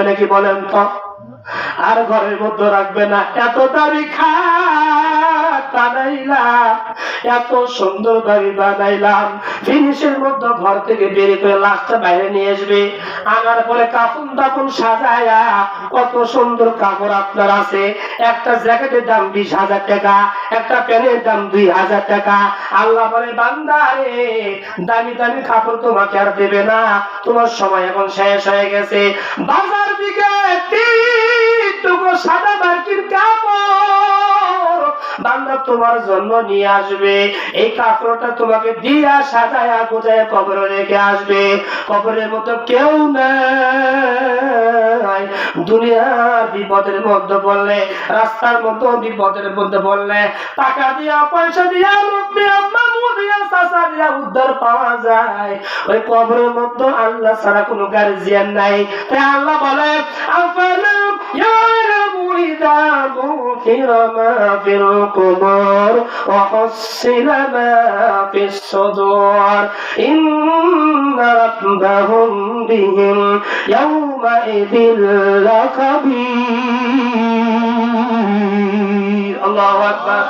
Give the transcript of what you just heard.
রাখবে নাকি বলেন তো? আর ঘরের মধ্যে রাখবে না। এত দামি খাট বানাইলাম, এত সুন্দর দামি বানাইলাম, জিনিসের মধ্যে ঘর থেকে বের করে লাশটা বাইরে নিয়ে আসবে, আনার পরে কাফন দাফন সাজায়া কত সুন্দর কাপড় আপনার আছে। একটা জ্যাকেটের দাম 20,000 টাকা, একটা প্যান্টের দাম 2,000 টাকা। আল্লাহ বলে বান্দা রে, দামি দামি কাপড় তোমাকে আর দেবে না, তোমার সময় এখন শেষ হয়ে গেছে। বাজার দিকে টুকরো সাদা মার্কিন কাপড় বান্দা তোমার জন্য নিয়ে আসবে। এই কাপড়টা তোমাকে দিয়া সাজায়া গোজায়া কবরে রেখে আসবে। কবরের মতো কেউ নাই। দুনিয়ার বিপদের মধ্যে বললে, রাস্তার মতো বিপদের মধ্যে বললে, টাকা দিয়া পয়সা দিয়া লোক দিয়া মামু দিয়া চাচা দিয়া উদ্ধার পাওয়া যায়। ওই কবরের মধ্যে আল্লাহ ছাড়া কোনো গার্জিয়ান নাই। তাই আল্লাহ বলে আফালাম ইয়ালামু ইযা বুশিরা মা ফিল কুবুর ওয়া হুসিলা মা ফিস সুদুর ইন্না রাব্বাহুম বিহিম ইয়াওমা ইযিল লাখাবীর। আল্লাহু আকবার।